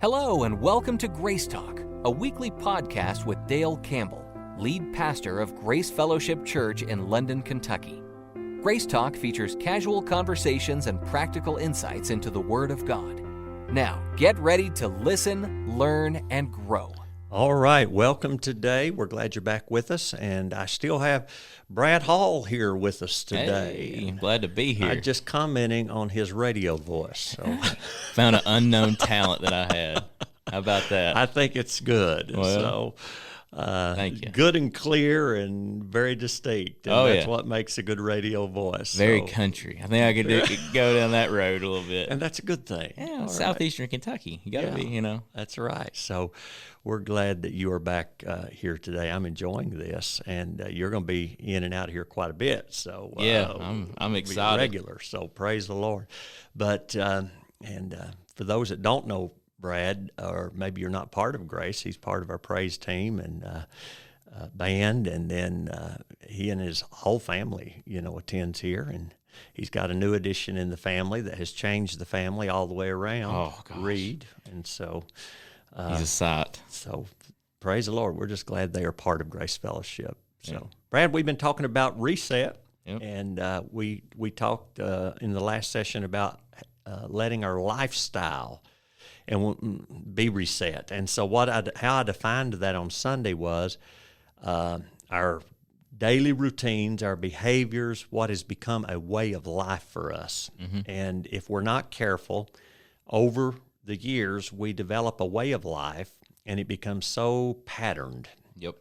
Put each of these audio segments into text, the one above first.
Hello and welcome to GraceTalk, a weekly podcast with Dale Campbell, lead pastor of Grace Fellowship Church in London, Kentucky. GraceTalk features casual conversations and practical insights into the Word of God. Now, get ready to listen, learn, and grow. All right, welcome today. We're glad you're back with us, and I still have Brad Hall here with us today. Hey, glad to be here. I just commenting on his radio voice. So. Found an unknown talent that I had. How about that? I think it's good. Well, thank you. Good and clear and very distinct. And that's what makes a good radio voice. Very country. I think I could go down that road a little bit. And that's a good thing. Yeah, southeastern Kentucky. You got to be, That's right. So we're glad that you are back here today. I'm enjoying this, and you're going to be in and out here quite a bit. So I'm excited. Regular. So praise the Lord. But for those that don't know Brad, or maybe you're not part of Grace, he's part of our praise team and band, and then he and his whole family, attends here, and he's got a new addition in the family that has changed the family all the way around. Oh, gosh. Reed, and so he's a sight. So praise the Lord. We're just glad they are part of Grace Fellowship. So Brad, we've been talking about reset, and we talked in the last session about letting our lifestyle and be reset. And so how I defined that on Sunday was our daily routines, our behaviors, what has become a way of life for us. Mm-hmm. And if we're not careful, over the years, we develop a way of life, and it becomes so patterned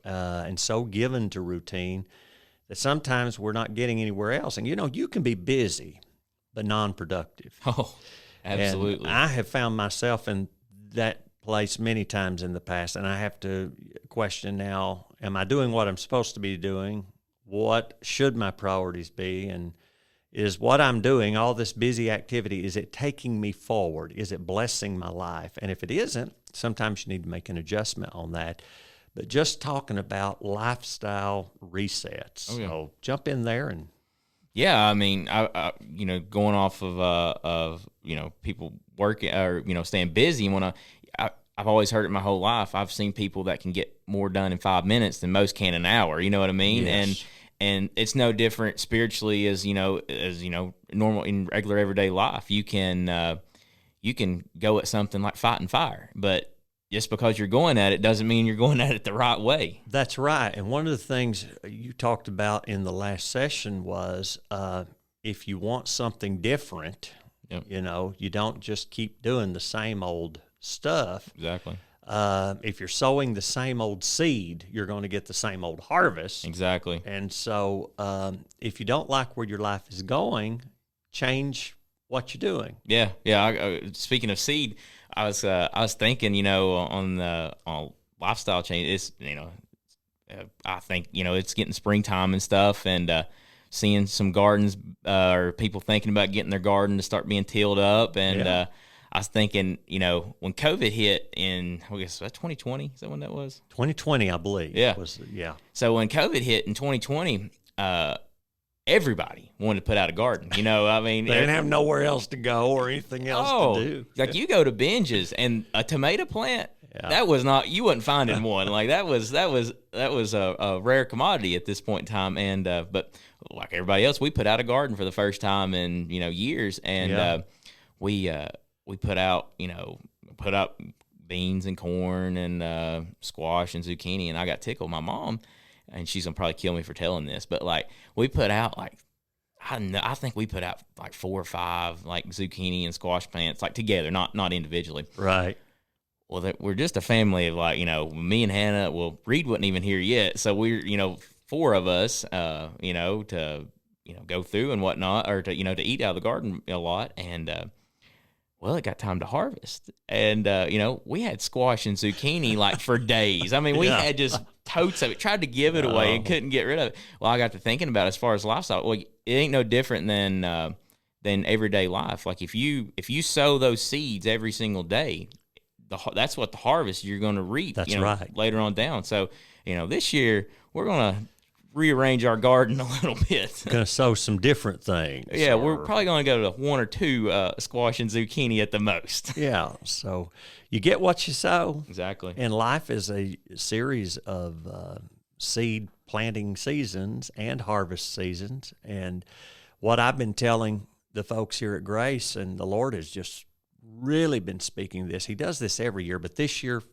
and so given to routine that sometimes we're not getting anywhere else. And, you can be busy but non-productive. Oh, absolutely. And I have found myself in that place many times in the past, and I have to question now, am I doing what I'm supposed to be doing? What should my priorities be? And is what I'm doing, all this busy activity, is it taking me forward? Is it blessing my life? And if it isn't, sometimes you need to make an adjustment on that. But just talking about lifestyle resets. Oh, yeah. So jump in there and... Yeah, I mean, I going off of people working or staying busy. I've always heard it my whole life. I've seen people that can get more done in 5 minutes than most can an hour. You know what I mean? Yes. And it's no different spiritually as normal in regular everyday life. You can go at something like fighting fire, but just because you're going at it doesn't mean you're going at it the right way. That's right. And one of the things you talked about in the last session was if you want something different, you don't just keep doing the same old stuff. Exactly. If you're sowing the same old seed, you're going to get the same old harvest. Exactly. And so if you don't like where your life is going, change what you're doing. Yeah. Speaking of seed, I was thinking, on lifestyle change. It's I think it's getting springtime and stuff, and seeing some gardens or people thinking about getting their garden to start being tilled up. And I was thinking, when COVID hit in, I guess 2020, is that when that was? 2020, I believe. Yeah. So when COVID hit in 2020, everybody wanted to put out a garden. They didn't have nowhere else to go or anything else to do. Like you go to Binge's and a tomato plant, that was not, you wasn't finding one. Like that was a rare commodity at this point in time. And but like everybody else, we put out a garden for the first time in years, and we put out beans and corn and squash and zucchini, and I got tickled. My mom, and she's gonna probably kill me for telling this, but we put out I think we put out 4 or 5 zucchini and squash plants together, not individually. Right. Well, we're just a family of me and Hannah. Well, Reed wasn't even here yet, so we're 4 of us, to go through and whatnot, or to eat out of the garden a lot, and well, it got time to harvest, and we had squash and zucchini for days. I mean, we had just totes of it. Tried to give it away and couldn't get rid of it. Well, I got to thinking about as far as lifestyle. Well, it ain't no different than everyday life. If you sow those seeds every single day, that's what the harvest you're going to reap. That's right. Later on down. So this year we're gonna rearrange our garden a little bit. Going to sow some different things. Yeah, we're probably going to go to 1 or 2 squash and zucchini at the most. Yeah, so you get what you sow. Exactly. And life is a series of seed planting seasons and harvest seasons. And what I've been telling the folks here at Grace, and the Lord has just really been speaking this. He does this every year, but this year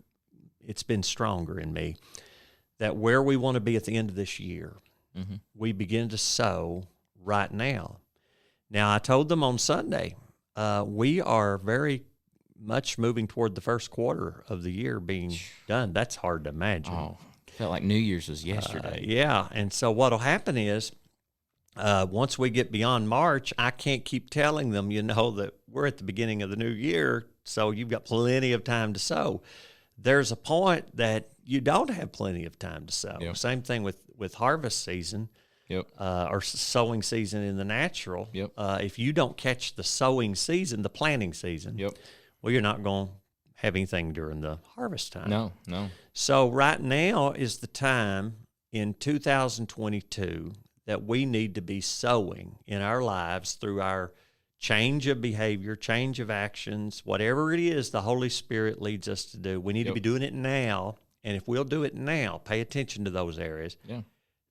it's been stronger in me, that where we want to be at the end of this year, we begin to sow right now. Now, I told them on Sunday, we are very much moving toward the first quarter of the year being done. That's hard to imagine. Oh, felt like New Year's was yesterday. Yeah, and so what'll happen is, once we get beyond March, I can't keep telling them, that we're at the beginning of the new year, so you've got plenty of time to sow. There's a point that you don't have plenty of time to sow. Yep. Same thing with harvest season, or sowing season in the natural. If you don't catch the sowing season, the planting season, well, you're not going to have anything during the harvest time. No. So right now is the time in 2022 that we need to be sowing in our lives through our change of behavior, change of actions, whatever it is the Holy Spirit leads us to do. We need to be doing it now. And if we'll do it now, pay attention to those areas,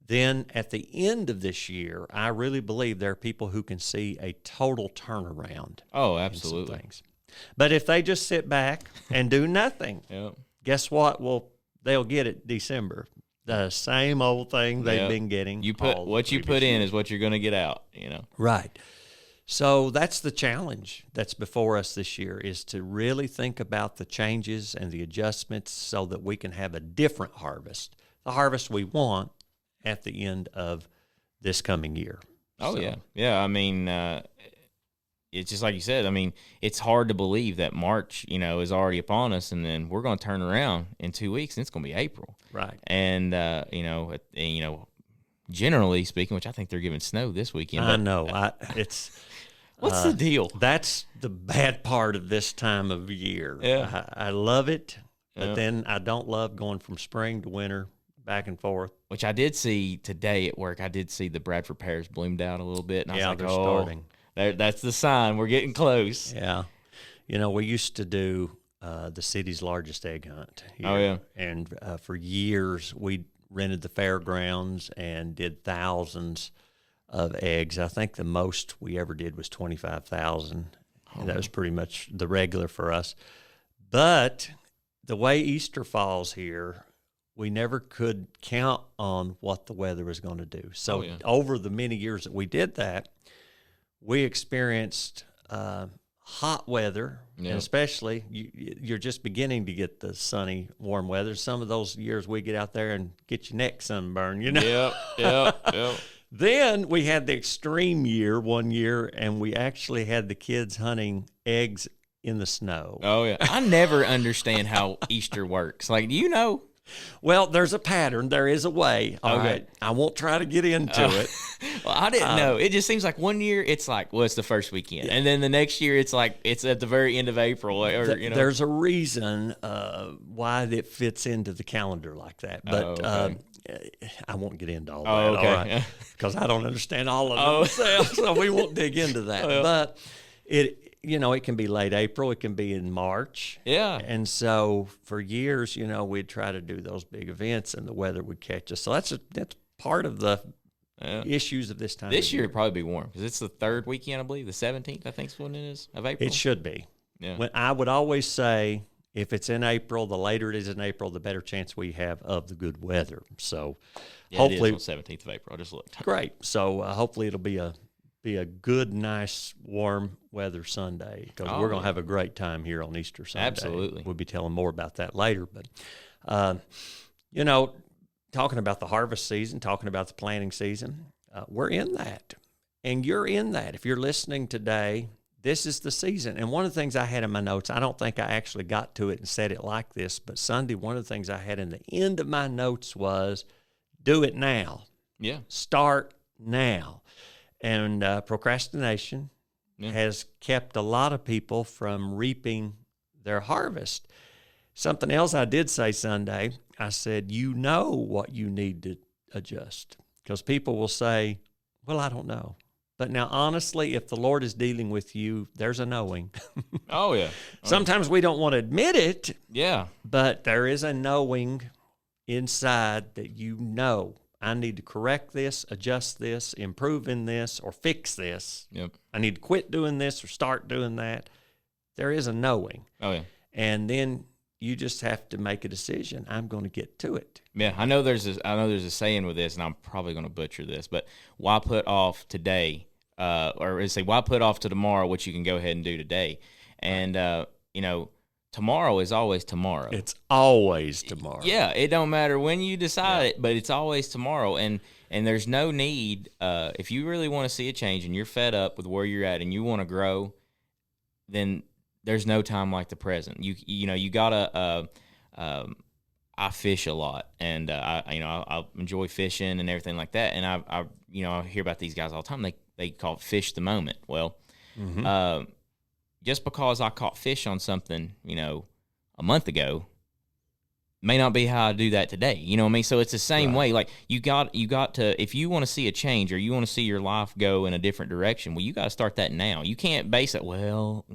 then at the end of this year, I really believe there are people who can see a total turnaround. Oh, absolutely. In some things. But if they just sit back and do nothing, guess what? Well, they'll get it December. The same old thing they've been getting. You put what you put in is what you're going to get out, Right. So that's the challenge that's before us this year, is to really think about the changes and the adjustments so that we can have a different harvest, the harvest we want at the end of this coming year. Oh, so. Yeah. I mean, it's just like you said. I mean, it's hard to believe that March, is already upon us, and then we're going to turn around in 2 weeks, and it's going to be April. Right. And, generally speaking, which I think they're giving snow this weekend. I know. It's... What's the deal? That's the bad part of this time of year. Yeah. I love it, but then I don't love going from spring to winter, back and forth. Which I did see today at work. I did see the Bradford pears bloomed out a little bit. And I was like, they're starting. That's the sign. We're getting close. Yeah. We used to do the city's largest egg hunt here. Oh, yeah. And for years, we rented the fairgrounds and did thousands of eggs. I think the most we ever did was 25,000. And that was pretty much the regular for us. But the way Easter falls here, we never could count on what the weather was going to do. So over the many years that we did that, we experienced hot weather, and especially you're just beginning to get the sunny, warm weather. Some of those years we get out there and get your neck sunburned, Yep. Then we had the extreme year one year, and we actually had the kids hunting eggs in the snow. Oh, yeah. I never understand how Easter works. Like, do you know? Well, there's a pattern. There is a way. All right. I won't try to get into it. Well, I didn't know. It just seems like one year it's like, it's the first weekend. Yeah. And then the next year it's like it's at the very end of April. There's a reason why it fits into the calendar like that. But I won't get into all that, all right? Because I don't understand all of it myself, so we won't dig into that. But it can be late April, it can be in March. Yeah. And so for years, we'd try to do those big events, and the weather would catch us. So that's part of the issues of this time. This year it'd probably be warm because it's the third weekend, I believe, the 17th, I think is when it is, of April. It should be. Yeah. When I would always say, if it's in April, the later it is in April, the better chance we have of the good weather. So hopefully, it is on 17th of April. I just looked. Great. So hopefully it'll be a good, nice, warm weather Sunday, because we're going to have a great time here on Easter Sunday. Absolutely. We'll be telling more about that later. But, talking about the harvest season, talking about the planting season, we're in that. And you're in that. If you're listening today, this is the season. And one of the things I had in my notes, I don't think I actually got to it and said it like this, but Sunday, one of the things I had in the end of my notes was, do it now. Yeah. Start now. And procrastination has kept a lot of people from reaping their harvest. Something else I did say Sunday, I said, what you need to adjust. Because people will say, well, I don't know. But now, honestly, if the Lord is dealing with you, there's a knowing. Oh, yeah. Sometimes we don't want to admit it. Yeah. But there is a knowing inside that you know, I need to correct this, adjust this, improve in this, or fix this. Yep. I need to quit doing this or start doing that. There is a knowing. Oh, yeah. And then you just have to make a decision. I'm going to get to it. Yeah, I know there's a saying with this, and I'm probably going to butcher this, but why put off today, or say why put off to tomorrow what you can go ahead and do today? And tomorrow is always tomorrow. It's always tomorrow. Yeah, it don't matter when you decide it, but it's always tomorrow. And there's no need, if you really want to see a change and you're fed up with where you're at and you want to grow, then there's no time like the present. You gotta. I fish a lot, and I enjoy fishing and everything like that. And I hear about these guys all the time. They call it fish the moment. Well, just because I caught fish on something, a month ago, may not be how I do that today. You know what I mean? So it's the same way. Like you got to, if you want to see a change or you want to see your life go in a different direction, well, you got to start that now. You can't base it, well,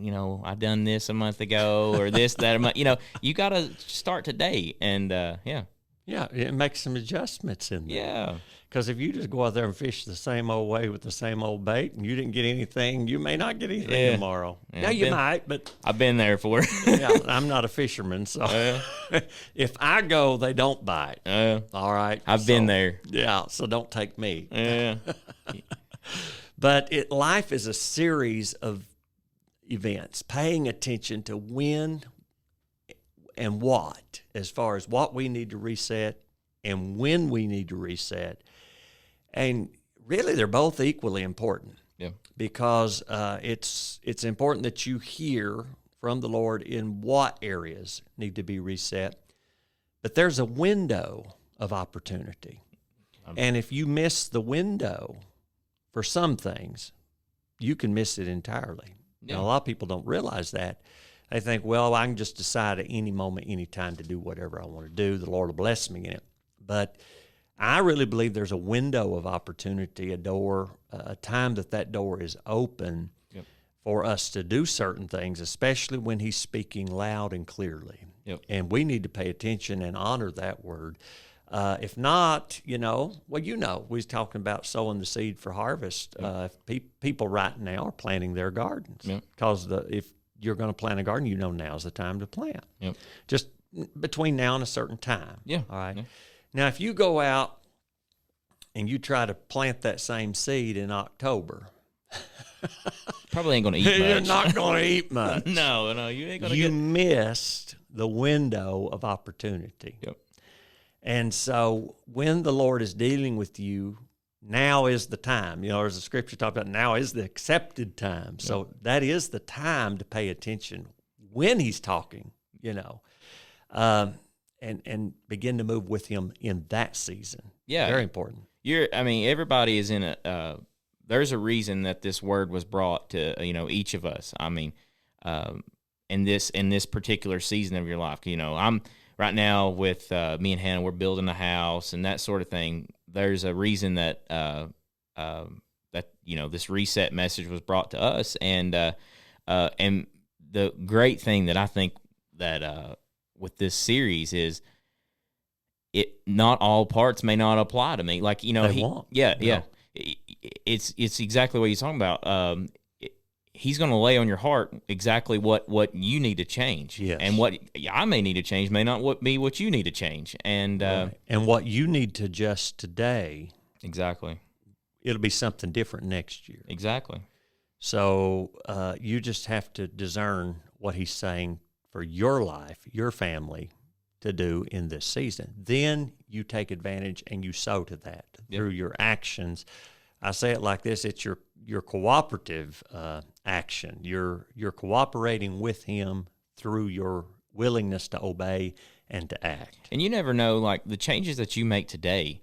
I've done this a month ago or this, that a month. You got to start today. And yeah, it makes some adjustments in there. Yeah. Because if you just go out there and fish the same old way with the same old bait and you didn't get anything, you may not get anything tomorrow. Yeah, now, you might, but... I've been there for it. Yeah, I'm not a fisherman, so if I go, they don't bite. All right? I've been there. Yeah, so don't take me. Yeah. But life is a series of events, paying attention to when and what, as far as what we need to reset and when we need to reset. And really, they're both equally important. Yeah. Because it's important that you hear from the Lord in what areas need to be reset. But there's a window of opportunity. And if you miss the window for some things, you can miss it entirely. Yeah. Now, a lot of people don't realize that. They think, well, I can just decide at any moment, any time to do whatever I want to do. The Lord will bless me in it. But I really believe there's a window of opportunity, a door, a time that door is open for us to do certain things, especially when He's speaking loud and clearly. Yep. And we need to pay attention and honor that word. If not, we was talking about sowing the seed for harvest. People right now are planting their gardens because if you're going to plant a garden, now's the time to plant. Yep. Just between now and a certain time. Yeah. All right. Yeah. Now, if you go out and you try to plant that same seed in October, probably ain't going to eat much. You're not going to eat much. No, you ain't going to You missed the window of opportunity. Yep. And so when the Lord is dealing with you, now is the time. As the scripture talks about, now is the accepted time. So that is the time to pay attention when He's talking, and begin to move with Him in that season. Yeah. Very important. Everybody is in there's a reason that this word was brought to, each of us. In this particular season of your life, I'm right now with me and Hannah, we're building a house and that sort of thing. There's a reason that this reset message was brought to us, and the great thing that I think that with this series is not all parts may not apply to me. Like they won't. Yeah. It's exactly what he's talking about. He's going to lay on your heart exactly what you need to change. Yes. And what I may need to change may not be what you need to change. And and what you need to adjust today, exactly, it'll be something different next year. Exactly. So you just have to discern what He's saying for your life, your family, to do in this season. Then you take advantage and you sow to that through your actions. I say it like this: it's your cooperative action. You're cooperating with Him through your willingness to obey and to act. And you never know, like the changes that you make today,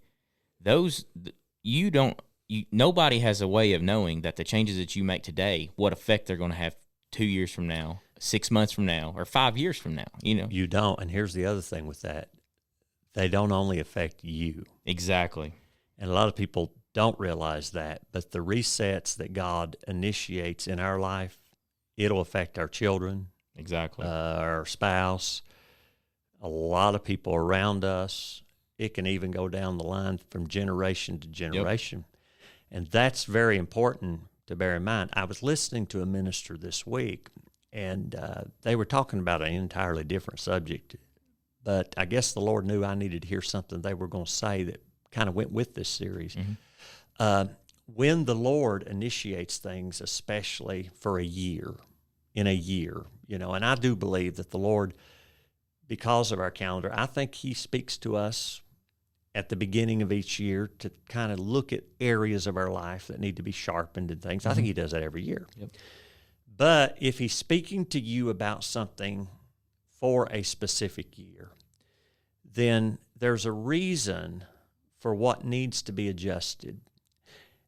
nobody has a way of knowing that the changes that you make today, what effect they're going to have 2 years from now, 6 months from now, or 5 years from now. You don't. And here's the other thing with that: they don't only affect you. Exactly. And a lot of people don't realize that, but the resets that God initiates in our life, it'll affect our children, Exactly. our spouse, a lot of people around us. It can even go down the line from generation to generation. Yep. And that's very important to bear in mind. I was listening to a minister this week, and they were talking about an entirely different subject. But I guess the Lord knew I needed to hear something they were going to say that kind of went with this series. Mm-hmm. When the Lord initiates things, especially for in a year, and I do believe that the Lord, because of our calendar, I think he speaks to us at the beginning of each year to kind of look at areas of our life that need to be sharpened and things. Mm-hmm. I think he does that every year. Yep. But if he's speaking to you about something for a specific year, then there's a reason for what needs to be adjusted.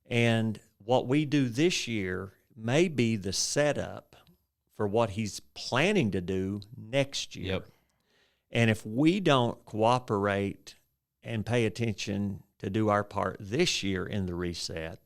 And what we do this year may be the setup for what he's planning to do next year. Yep. And if we don't cooperate and pay attention to do our part this year in the reset,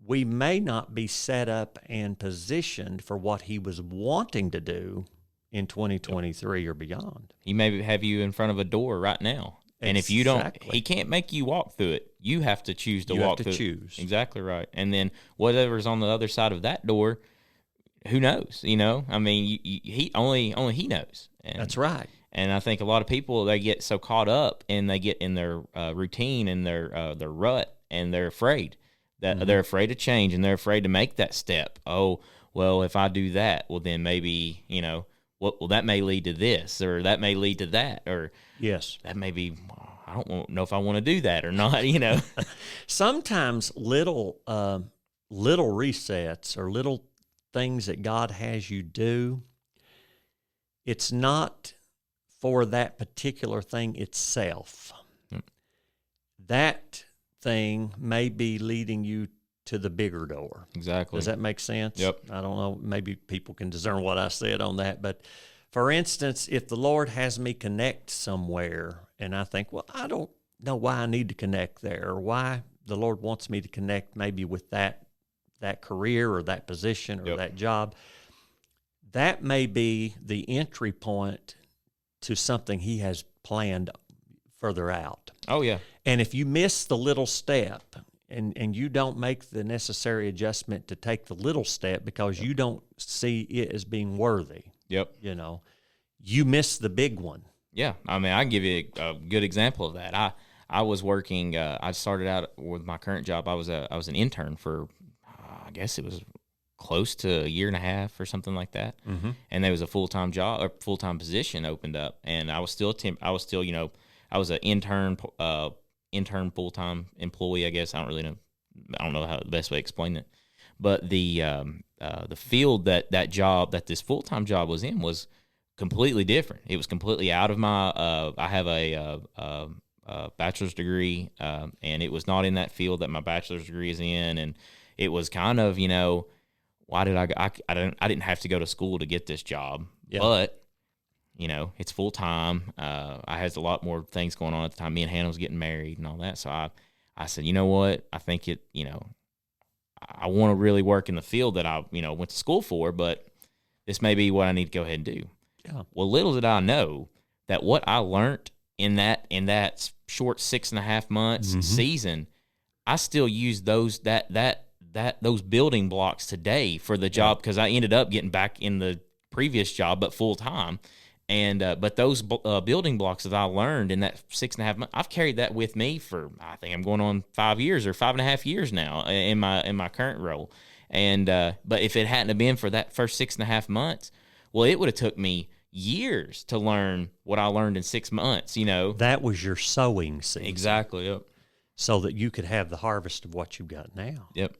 we may not be set up and positioned for what he was wanting to do in 2023 or beyond. He may have you in front of a door right now. And if you don't, he can't make you walk through it. You have to choose to walk through it. You have to choose. Exactly right. And then whatever's on the other side of that door, who knows? I mean, he only he knows. And that's right. And I think a lot of people, they get so caught up and they get in their routine and their rut, and they're afraid that mm-hmm. they're afraid to change, and they're afraid to make that step. Oh, well, if I do that, well, then maybe, well, that may lead to this, or that may lead to that, or yes, that may be, I don't know if I want to do that or not, Sometimes little resets or little things that God has you do, it's not for that particular thing itself. That thing may be leading you to the bigger door. Exactly. Does that make sense? Yep. I don't know. Maybe people can discern what I said on that. But for instance, if the Lord has me connect somewhere and I think, well, I don't know why I need to connect there, or why the Lord wants me to connect maybe with that career or that position or that job, that may be the entry point to something he has planned further out. Oh, yeah. And if you miss the little step and you don't make the necessary adjustment to take the little step because you don't see it as being worthy, you miss the big one. Yeah. I mean, I can give you a good example of that. I was working, I started out with my current job. I was an intern for, I guess it was close to a year and a half or something like that. Mm-hmm. And there was a full-time job or full-time position opened up, and I was still I was an intern full-time employee, I guess. I don't know how the best way to explain it. But the field that this full-time job was in was completely different. It was completely out of my I have a bachelor's degree, and it was not in that field that my bachelor's degree is in, and it was kind of, why did I didn't have to go to school to get this job, but it's full time. I had a lot more things going on at the time. Me and Hannah was getting married and all that. So I said, you know what? I think I want to really work in the field that I, went to school for, but this may be what I need to go ahead and do. Yeah. Well, little did I know that what I learned in that short 6.5 months mm-hmm. season, I still use those building blocks today for the job, because I ended up getting back in the previous job, but full time. And but those building blocks that I learned in that 6.5 months, I've carried that with me for, I think I'm going on 5 years or 5.5 years now in my current role. And but if it hadn't have been for that first 6.5 months, well, it would have took me years to learn what I learned in 6 months. That was your sowing season. Exactly. Yep. So that you could have the harvest of what you've got now. Yep.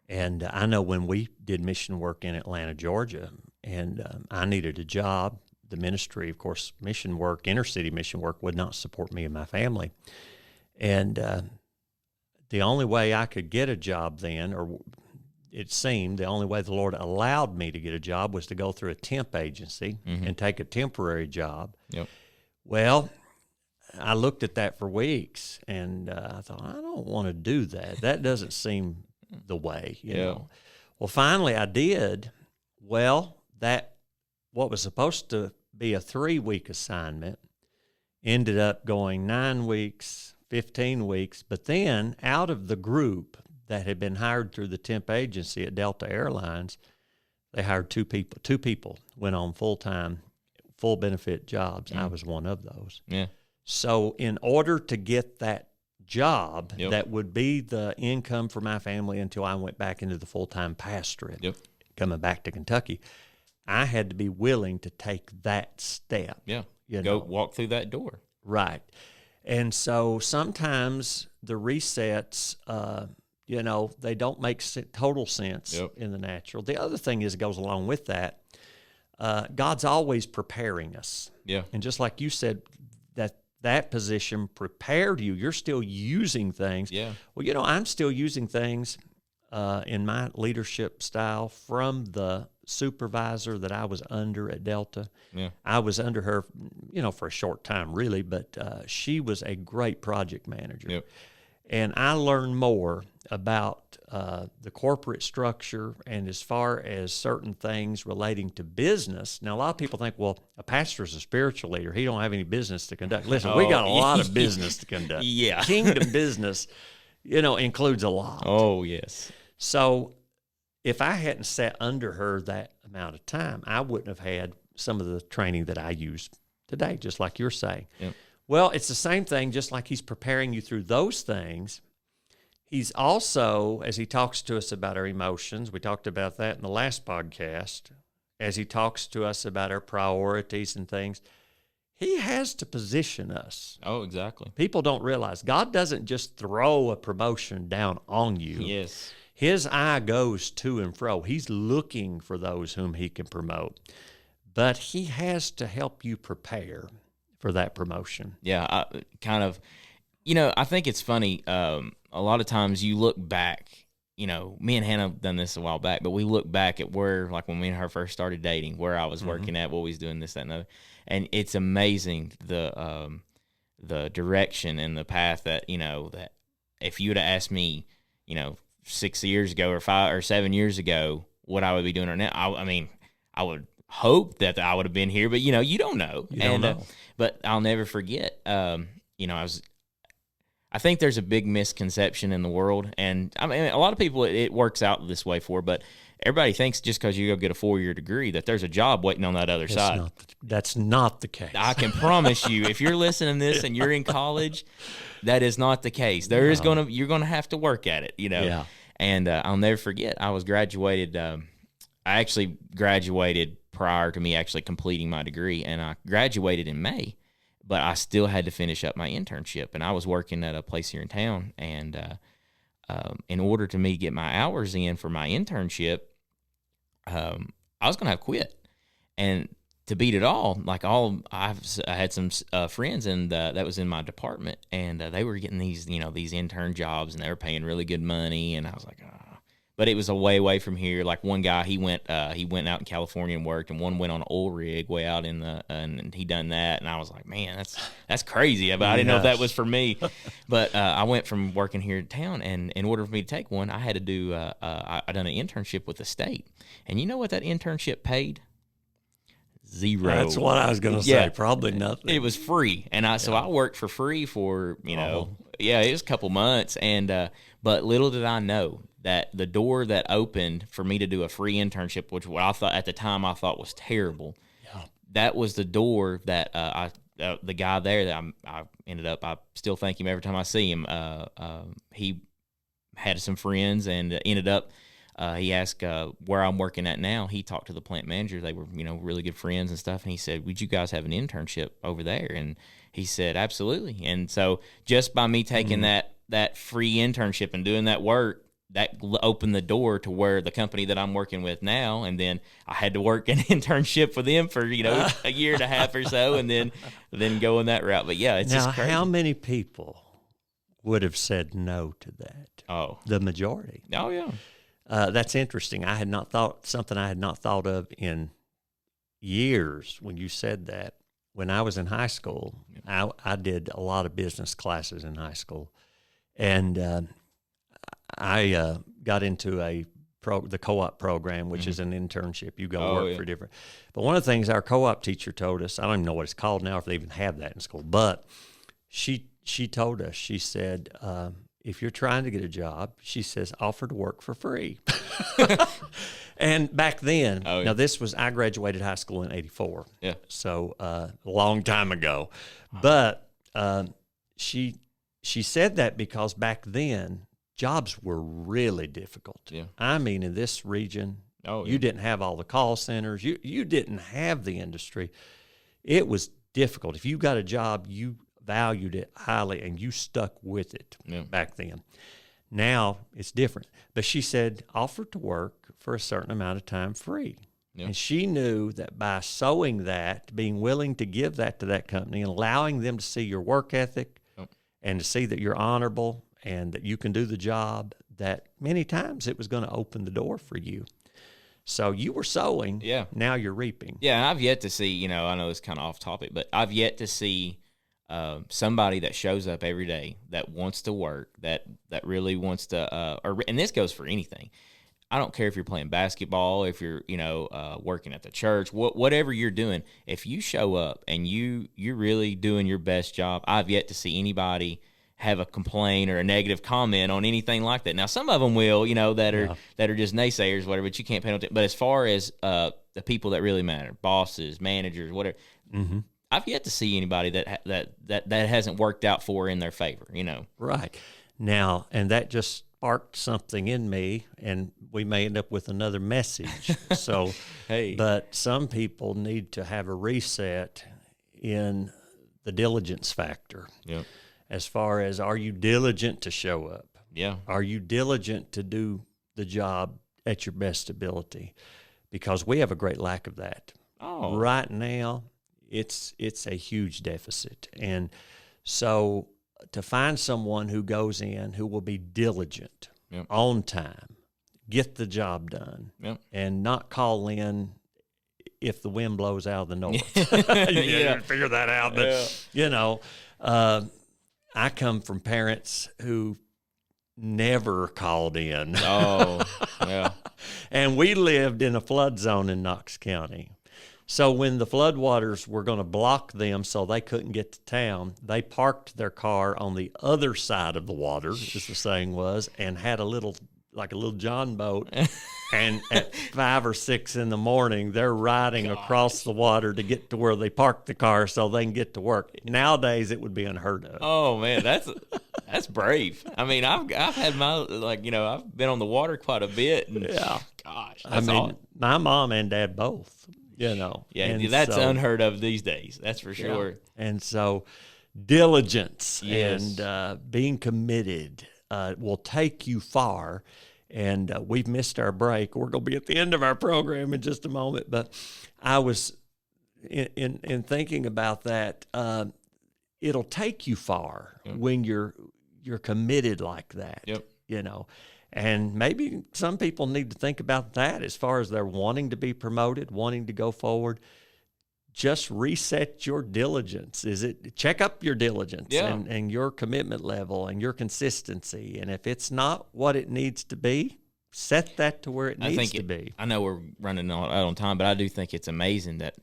And I know when we did mission work in Atlanta, Georgia, and I needed a job, the ministry, of course, mission work, inner city mission work, would not support me and my family. And the only way I could get a job then, or it seemed the only way the Lord allowed me to get a job, was to go through a temp agency mm-hmm. and take a temporary job. Yep. Well, I looked at that for weeks, and I thought, I don't want to do that. That doesn't seem the way, you know. Well, finally I did. Well, what was supposed to be a 3-week assignment ended up going 9 weeks, 15 weeks. But then out of the group that had been hired through the temp agency at Delta Airlines, they hired 2 people. 2 people went on full-time, full benefit jobs. I was one of those. Yeah. So in order to get that job, that would be the income for my family until I went back into the full-time pastorate, coming back to Kentucky, I had to be willing to take that step. Yeah, go walk through that door. Right. And so sometimes the resets, they don't make total sense in the natural. The other thing is, it goes along with that, God's always preparing us. Yeah. And just like you said, that position prepared you. You're still using things. Yeah. Well, I'm still using things in my leadership style from the supervisor that I was under at Delta. Yeah. I was under her, for a short time, really, but she was a great project manager. Yep. And I learned more about the corporate structure and as far as certain things relating to business. Now, a lot of people think, well, a pastor is a spiritual leader. He don't have any business to conduct. Listen, we got a lot of business to conduct. Yeah. Kingdom business, includes a lot. Oh, yes. So if I hadn't sat under her that amount of time, I wouldn't have had some of the training that I use today, just like you're saying. Yep. Well, it's the same thing, just like he's preparing you through those things. He's also, as he talks to us about our emotions, we talked about that in the last podcast, as he talks to us about our priorities and things, he has to position us. Oh, exactly. People don't realize God doesn't just throw a promotion down on you. Yes. His eye goes to and fro. He's looking for those whom he can promote. But he has to help you prepare for that promotion. Yeah, I think it's funny. A lot of times you look back, me and Hannah have done this a while back, but we look back at where, like when me and her first started dating, where I was working at, what we was doing, this, that, and other. And it's amazing the direction and the path that, that if you would have asked me, 6 years ago or 5 or 7 years ago, what I would be doing right now, I would hope that I would have been here, but you don't know. You don't know. But I'll never forget. I think there's a big misconception in the world, and a lot of people it works out this way for, but everybody thinks just because you go get a 4-year degree that there's a job waiting on that other side. That's not the case. I can promise you, if you're listening to this and you're in college, that is not the case. You're gonna have to work at it, Yeah. And I'll never forget. I was graduated. I actually graduated prior to me actually completing my degree, and I graduated in May, but I still had to finish up my internship, and I was working at a place here in town, and in order to me get my hours in for my internship, I was going to have quit. And to beat it all, I had some friends, and that was in my department, and they were getting these intern jobs, and they were paying really good money, and I was like, but it was a way away from here. Like one guy, he went out in California and worked, and one went on an oil rig way out and he done that. And I was like, man, that's crazy. But I didn't know if that was for me. But I went from working here in town, and in order for me to take one, I had to do. I done an internship with the state, and you know what that internship paid? $0. That's what I was going to say. Probably nothing. It was free, and so I worked for free for it was a couple months, and but little did I know that the door that opened for me to do a free internship, which what I thought at the time I thought was terrible, that was the door that the guy there that I ended up, I still thank him every time I see him. He had some friends and ended up, he asked where I'm working at now. He talked to the plant manager. They were, really good friends and stuff. And he said, would you guys have an internship over there? And he said, absolutely. And so just by me taking that free internship and doing that work, that opened the door to where the company that I'm working with now, and then I had to work an internship with them for, a year and a half or so, and then go in that route. But yeah, it's just crazy. How many people would have said no to that? Oh, the majority. Oh yeah. That's interesting. I had not thought of in years when you said that. when I was in high school, I did a lot of business classes in high school, and I got into the co-op program, which is an internship. You go work for different. But one of the things our co-op teacher told us, I don't even know what it's called now, if they even have that in school, but she told us, she said, if you're trying to get a job, she says, offer to work for free. And back then, now I graduated high school in 84. Yeah. So a long time ago. But she said that because back then, jobs were really difficult. Yeah. I mean, in this region, you didn't have all the call centers. You didn't have the industry. It was difficult. If you got a job, you valued it highly, and you stuck with it back then. Now it's different. But she said, offer to work for a certain amount of time free. Yep. And she knew that by sowing that, being willing to give that to that company and allowing them to see your work ethic and to see that you're honorable and that you can do the job, that many times it was going to open the door for you. So you were sowing, now you're reaping. Yeah, and I've yet to see, I know it's kind of off topic, but I've yet to see somebody that shows up every day that wants to work, that really wants to, and this goes for anything. I don't care if you're playing basketball, if you're, working at the church, whatever you're doing. If you show up and you're really doing your best job, I've yet to see anybody have a complaint or a negative comment on anything like that. Now, some of them will, that are just naysayers, whatever. But you can't pay no attention. But as far as the people that really matter, bosses, managers, whatever. Mm-hmm. I've yet to see anybody that hasn't worked out for in their favor, Right. Now, and that just sparked something in me, and we may end up with another message. So, but some people need to have a reset in the diligence factor. Yep. As far as, are you diligent to show up? Yeah. Are you diligent to do the job at your best ability? Because we have a great lack of that. Oh. Right now, it's a huge deficit. And so to find someone who goes in who will be diligent, on time, get the job done, and not call in if the wind blows out of the north. You figure that out. But, I come from parents who never called in. Oh, yeah. And we lived in a flood zone in Knox County. So when the floodwaters were going to block them so they couldn't get to town, they parked their car on the other side of the water, as the saying was, and had a little John boat. And at 5 or 6 in the morning, they're riding across the water to get to where they parked the car so they can get to work. Nowadays, it would be unheard of. Oh man, that's brave. I mean, I've had my I've been on the water quite a bit. And gosh, my mom and dad both. Yeah, and that's unheard of these days. That's for sure. And so, diligence and being committed will take you far. And we've missed our break. We're going to be at the end of our program in just a moment. But I was in thinking about that. It'll take you far when you're committed like that. Yep. And maybe some people need to think about that as far as they're wanting to be promoted, wanting to go forward. Just reset your diligence. Check up your diligence and your commitment level and your consistency. And if it's not what it needs to be, set that to where it needs to be. I know we're running out on time, but I do think it's amazing that,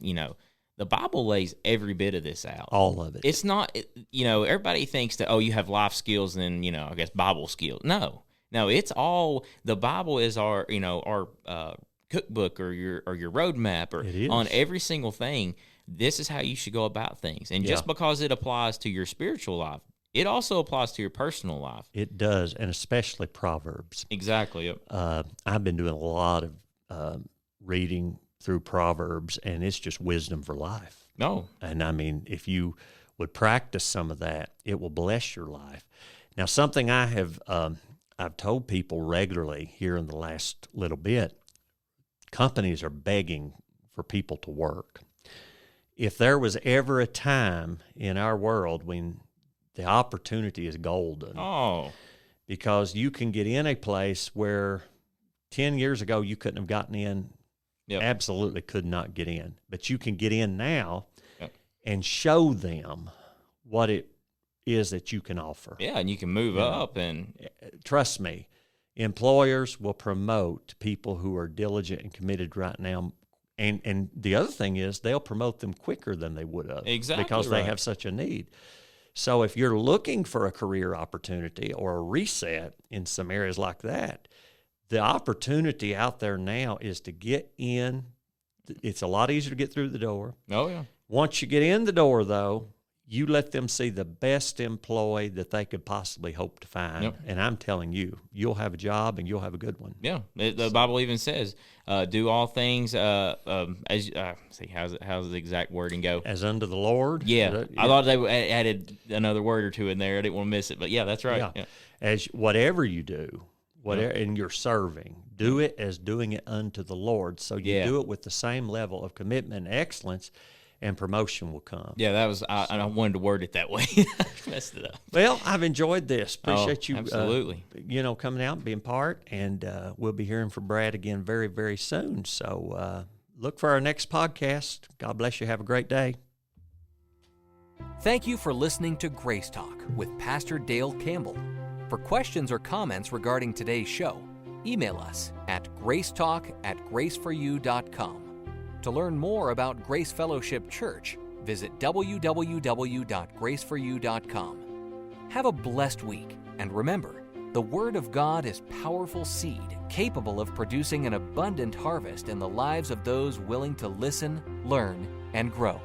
the Bible lays every bit of this out. All of it. It's not, everybody thinks that, you have life skills and, I guess Bible skills. No, it's all, the Bible is our cookbook or your roadmap or on every single thing. This is how you should go about things. And just because it applies to your spiritual life, it also applies to your personal life. It does, and especially Proverbs. Exactly. Yep. I've been doing a lot of reading through Proverbs, and it's just wisdom for life. No. And I mean, if you would practice some of that, it will bless your life. Now, something I've told people regularly here in the last little bit, companies are begging for people to work. If there was ever a time in our world when the opportunity is golden, because you can get in a place where 10 years ago you couldn't have gotten in, absolutely could not get in, but you can get in now, and show them what it is that you can offer. Yeah, and you can move up. And trust me, employers will promote people who are diligent and committed right now. And the other thing is they'll promote them quicker than they would have. Exactly, because they have such a need. So if you're looking for a career opportunity or a reset in some areas like that, the opportunity out there now is to get in. It's a lot easier to get through the door. Oh, yeah. Once you get in the door, though, you let them see the best employee that they could possibly hope to find. Yep. And I'm telling you, you'll have a job and you'll have a good one. Yeah, the Bible even says, "Do all things as how's the exact wording go? As unto the Lord." Yeah, I thought they added another word or two in there. I didn't want to miss it, but yeah, that's right. Yeah. As whatever you do, and you're serving, do it as doing it unto the Lord. So you do it with the same level of commitment and excellence, and promotion will come. Yeah, that was I wanted to word it that way. I messed it up. Well, I've enjoyed this. Appreciate you absolutely. Coming out and being part, and we'll be hearing from Brad again very, very soon. So look for our next podcast. God bless you. Have a great day. Thank you for listening to Grace Talk with Pastor Dale Campbell. For questions or comments regarding today's show, email us at gracetalk@graceforyou.com. To learn more about Grace Fellowship Church, visit www.graceforyou.com. Have a blessed week, and remember, the Word of God is powerful seed capable of producing an abundant harvest in the lives of those willing to listen, learn, and grow.